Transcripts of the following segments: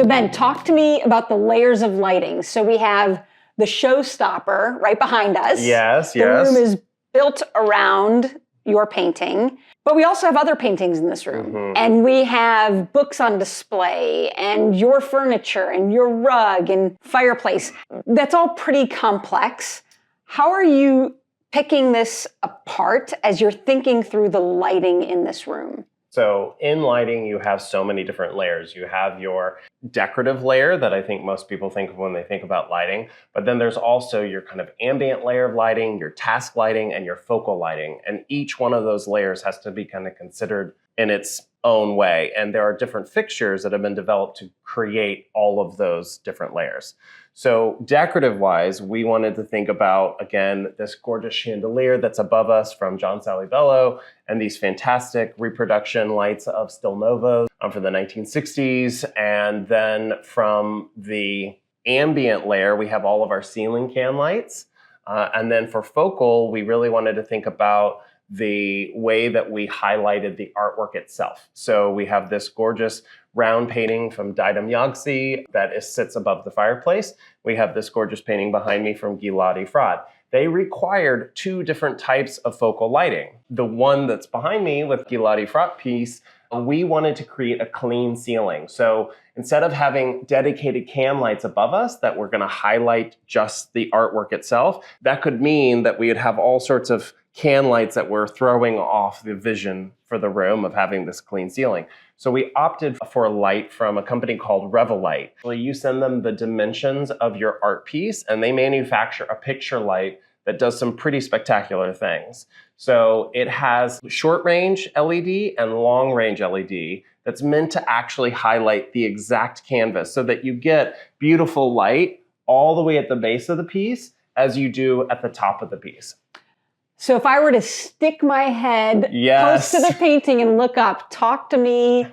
So Ben, talk to me about the layers of lighting. So we have the showstopper right behind us. Yes. The room is built around your painting, but we also have other paintings in this room. Mm-hmm. And we have books on display and your furniture and your rug and fireplace. That's all pretty complex. How are you picking this apart as you're thinking through the lighting in this room? So in lighting, you have so many different layers. You have your decorative layer that I think most people think of when they think about lighting, but then there's also your kind of ambient layer of lighting, your task lighting, and your focal lighting. And each one of those layers has to be kind of considered in its own way. And there are different fixtures that have been developed to create all of those different layers. So decorative-wise, we wanted to think about, again, this gorgeous chandelier that's above us from John Sally Bello, and these fantastic reproduction lights of Still Novos for the 1960s. And then from the ambient layer, we have all of our ceiling can lights. And then for focal, we really wanted to think about the way that we highlighted the artwork itself. So we have this gorgeous round painting from Didam Yagsi that sits above the fireplace. We have this gorgeous painting behind me from Gilad Efrat. They required two different types of focal lighting. The one that's behind me with Gilad Efrat piece, we wanted to create a clean ceiling. So instead of having dedicated can lights above us that were going to highlight just the artwork itself, that could mean that we would have all sorts of can lights that were throwing off the vision for the room of having this clean ceiling. So we opted for a light from a company called Revelite. You send them the dimensions of your art piece and they manufacture a picture light that does some pretty spectacular things. So it has short range LED and long range LED that's meant to actually highlight the exact canvas so that you get beautiful light all the way at the base of the piece as you do at the top of the piece. So if I were to stick my head close to the painting and look up, talk to me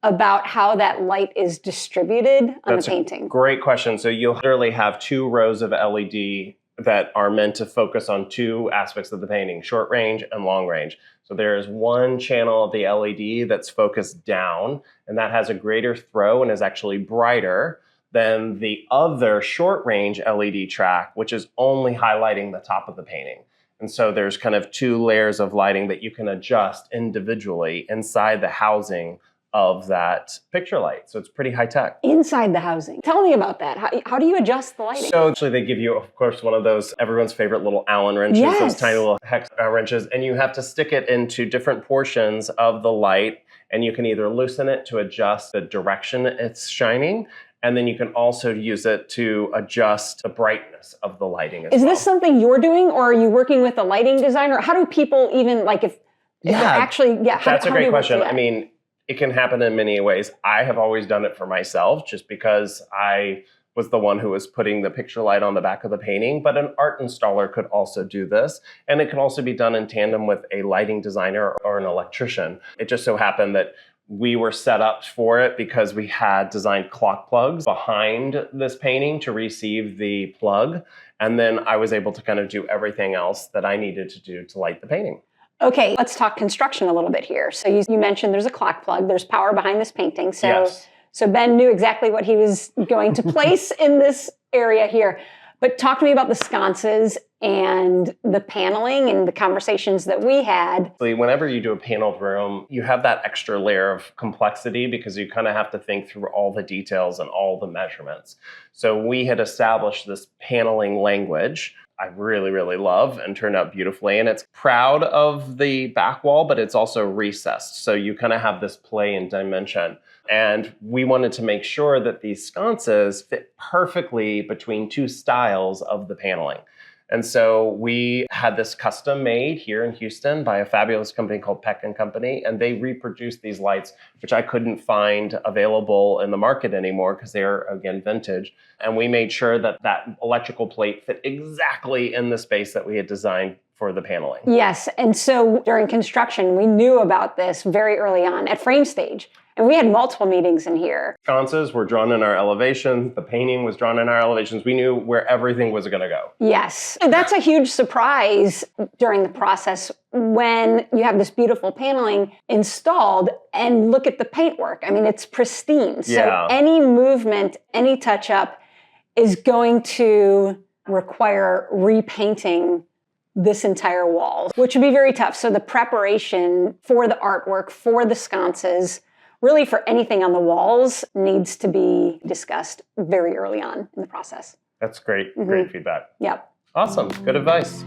about how that light is distributed on the painting. Great question. So you'll literally have two rows of LED that are meant to focus on two aspects of the painting, short range and long range. So there is one channel of the LED that's focused down, and that has a greater throw and is actually brighter than the other short range LED track, which is only highlighting the top of the painting. And so there's kind of two layers of lighting that you can adjust individually inside the housing of that picture light. So it's pretty high tech. Inside the housing. Tell me about that. How do you adjust the lighting? So actually they give you, of course, one of those, everyone's favorite little Allen wrenches, those tiny little hex wrenches, and you have to stick it into different portions of the light, and you can either loosen it to adjust the direction it's shining, and then you can also use it to adjust the brightness of the lighting as well. Is this something you're doing, or are you working with a lighting designer? How do people even, That's a great question. I mean, it can happen in many ways. I have always done it for myself just because I was the one who was putting the picture light on the back of the painting, but an art installer could also do this. And it can also be done in tandem with a lighting designer or an electrician. It just so happened that we were set up for it because we had designed clock plugs behind this painting to receive the plug. And then I was able to kind of do everything else that I needed to do to light the painting. Okay, let's talk construction a little bit here. So you mentioned there's a clock plug, there's power behind this painting. So Ben knew exactly what he was going to place in this area here. But talk to me about the sconces and the paneling and the conversations that we had. Whenever you do a paneled room, you have that extra layer of complexity because you kind of have to think through all the details and all the measurements. So we had established this paneling language I really, really love and turned out beautifully. And it's proud of the back wall, but it's also recessed. So you kind of have this play in dimension. And we wanted to make sure that these sconces fit perfectly between two styles of the paneling. And so we had this custom made here in Houston by a fabulous company called Peck & Company, and they reproduced these lights, which I couldn't find available in the market anymore because they're, again, vintage. And we made sure that that electrical plate fit exactly in the space that we had designed for the paneling. Yes, and so during construction, we knew about this very early on at frame stage. And we had multiple meetings in here. Sconces were drawn in our elevation. The painting was drawn in our elevations. We knew where everything was going to go. Yes. That's a huge surprise during the process when you have this beautiful paneling installed and look at the paintwork. I mean, it's pristine. So any movement, any touch up is going to require repainting this entire wall, which would be very tough. So the preparation for the artwork, for the sconces, really for anything on the walls needs to be discussed very early on in the process. That's great. Great feedback. Yep. Awesome. Good advice.